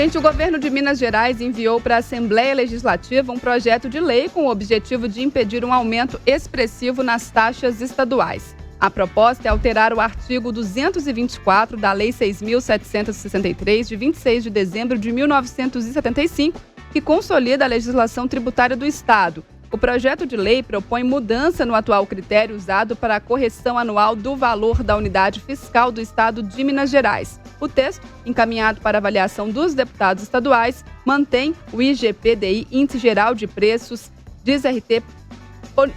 Gente, o governo de Minas Gerais enviou para a Assembleia Legislativa um projeto de lei com o objetivo de impedir um aumento expressivo nas taxas estaduais. A proposta é alterar o artigo 224 da Lei 6.763, de 26 de dezembro de 1975, que consolida a legislação tributária do Estado. O projeto de lei propõe mudança no atual critério usado para a correção anual do valor da unidade fiscal do Estado de Minas Gerais. O texto, encaminhado para avaliação dos deputados estaduais, mantém o IGPDI, Índice Geral de Preços, DIS-RT... Como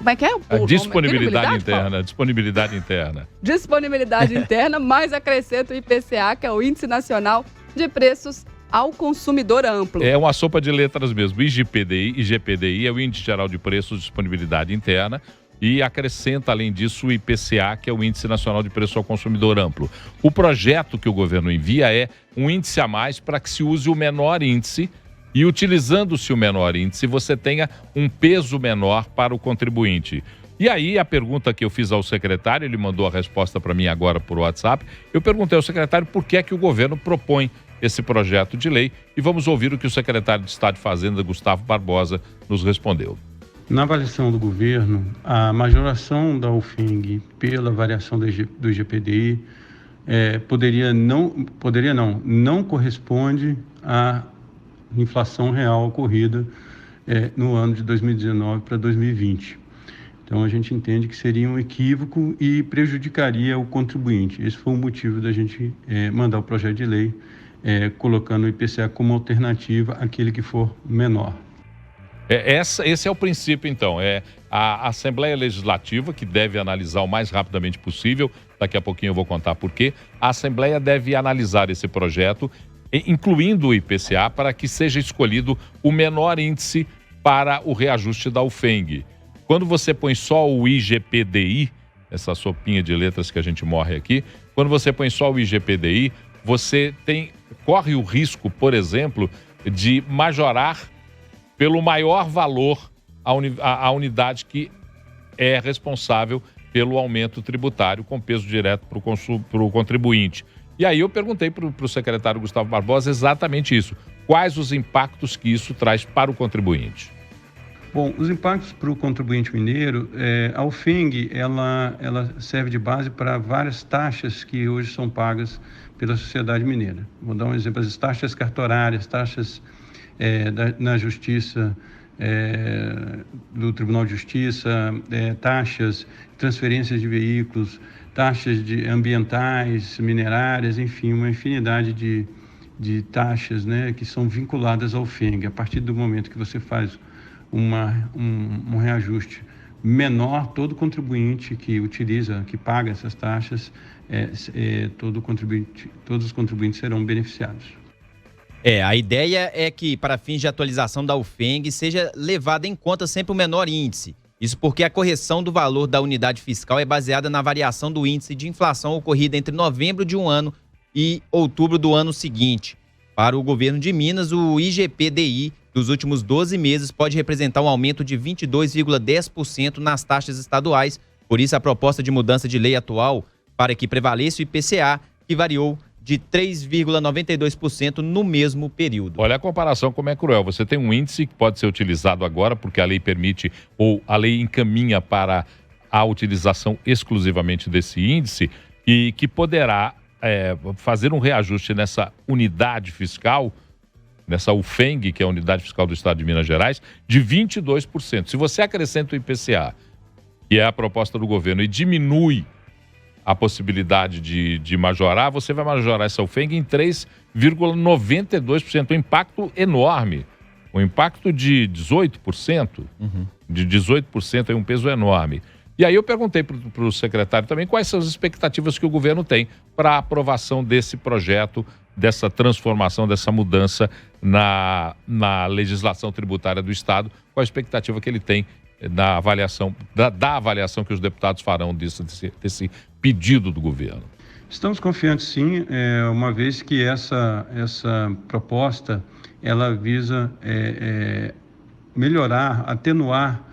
é que é? Disponibilidade interna. Disponibilidade interna. Disponibilidade interna, mas acrescenta o IPCA, que é o Índice Nacional de Preços ao Consumidor Amplo. É uma sopa de letras mesmo. IGPDI é o Índice Geral de Preços de Disponibilidade Interna e acrescenta, além disso, o IPCA, que é o Índice Nacional de Preço ao Consumidor Amplo. O projeto que o governo envia é um índice a mais para que se use o menor índice e, utilizando-se o menor índice, você tenha um peso menor para o contribuinte. E aí, a pergunta que eu fiz ao secretário, ele mandou a resposta para mim agora por WhatsApp, eu perguntei ao secretário por que é que o governo propõe esse projeto de lei e vamos ouvir o que o secretário de Estado de Fazenda, Gustavo Barbosa, nos respondeu. Na avaliação do governo, a majoração da UFENG pela variação do IGPDI não corresponde à inflação real ocorrida no ano de 2019 para 2020. Então, a gente entende que seria um equívoco e prejudicaria o contribuinte. Esse foi o motivo da gente mandar o projeto de lei colocando o IPCA como alternativa àquele que for menor. Esse é o princípio, então. É a Assembleia Legislativa, que deve analisar o mais rapidamente possível, daqui a pouquinho eu vou contar por quê, a Assembleia deve analisar esse projeto, incluindo o IPCA, para que seja escolhido o menor índice para o reajuste da UFENG. Quando você põe só o IGPDI, essa sopinha de letras que a gente morre aqui, quando você põe só o IGPDI, você corre o risco, por exemplo, de majorar pelo maior valor a unidade que é responsável pelo aumento tributário com peso direto para o contribuinte. E aí eu perguntei para o secretário Gustavo Barbosa exatamente isso. Quais os impactos que isso traz para o contribuinte? Bom, os impactos para o contribuinte mineiro, a UFENG, ela serve de base para várias taxas que hoje são pagas pela sociedade mineira. Vou dar um exemplo, as taxas cartorárias, taxas na Justiça, do Tribunal de Justiça, taxas, transferências de veículos, taxas ambientais, minerárias, enfim, uma infinidade de taxas, né, que são vinculadas ao UFENG. A partir do momento que você faz um reajuste menor, todo contribuinte que paga essas taxas, todos os contribuintes serão beneficiados. A ideia é que, para fins de atualização da UFENG, seja levado em conta sempre o menor índice. Isso porque a correção do valor da unidade fiscal é baseada na variação do índice de inflação ocorrida entre novembro de um ano e outubro do ano seguinte. Para o governo de Minas, o IGPDI dos últimos 12 meses pode representar um aumento de 22,10% nas taxas estaduais. Por isso, a proposta de mudança de lei atual para que prevaleça o IPCA, que variou de 3,92% no mesmo período. Olha a comparação como é cruel. Você tem um índice que pode ser utilizado agora porque a lei permite ou a lei encaminha para a utilização exclusivamente desse índice e que poderá fazer um reajuste nessa unidade fiscal, nessa UFENG, que é a Unidade Fiscal do Estado de Minas Gerais, de 22%. Se você acrescenta o IPCA, que é a proposta do governo, e diminui a possibilidade de majorar, você vai majorar essa UFENG em 3,92%. Um impacto enorme. Um impacto de 18%. De 18% é um peso enorme. E aí eu perguntei para o secretário também quais são as expectativas que o governo tem para a aprovação desse projeto, dessa transformação, dessa mudança na legislação tributária do Estado, qual a expectativa que ele tem da avaliação que os deputados farão desse pedido do governo. Estamos confiantes, sim, uma vez que essa proposta ela visa melhorar, atenuar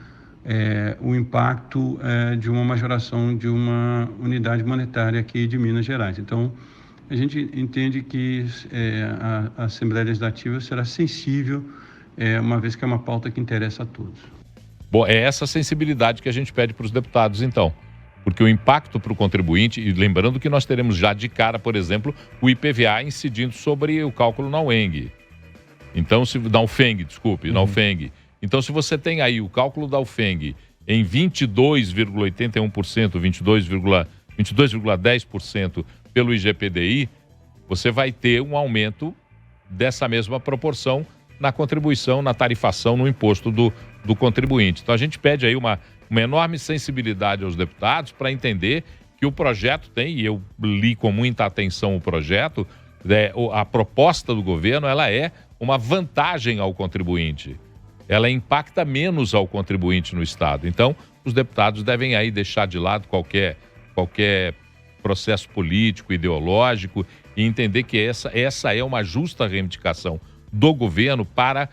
o impacto de uma majoração de uma unidade monetária aqui de Minas Gerais. Então, a gente entende que a Assembleia Legislativa será sensível, uma vez que é uma pauta que interessa a todos. Bom, é essa sensibilidade que a gente pede para os deputados, então. Porque o impacto para o contribuinte, e lembrando que nós teremos já de cara, por exemplo, o IPVA incidindo sobre o cálculo na UENG. Então, na UFENG, desculpe, na UFENG. Então, se você tem aí o cálculo da UFENG em 22,81%, 22,10% pelo IGPDI, você vai ter um aumento dessa mesma proporção na contribuição, na tarifação, no imposto do contribuinte. Então, a gente pede aí uma enorme sensibilidade aos deputados para entender que o projeto tem, e eu li com muita atenção o projeto, a proposta do governo, ela é uma vantagem ao contribuinte. Ela impacta menos ao contribuinte no Estado. Então, os deputados devem aí deixar de lado qualquer processo político, ideológico, e entender que essa é uma justa reivindicação do governo para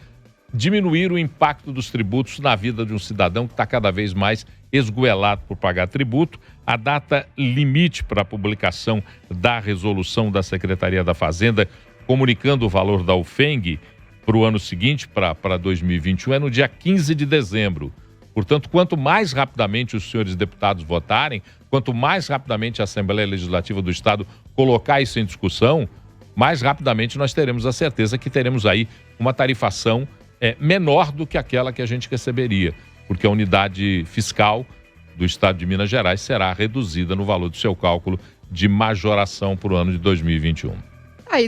diminuir o impacto dos tributos na vida de um cidadão que está cada vez mais esgoelado por pagar tributo. A data limite para a publicação da resolução da Secretaria da Fazenda comunicando o valor da UFENG para o ano seguinte, para 2021, é no dia 15 de dezembro. Portanto, quanto mais rapidamente os senhores deputados votarem, quanto mais rapidamente a Assembleia Legislativa do Estado colocar isso em discussão, mais rapidamente nós teremos a certeza que teremos aí uma tarifação menor do que aquela que a gente receberia, porque a unidade fiscal do Estado de Minas Gerais será reduzida no valor do seu cálculo de majoração para o ano de 2021. Aí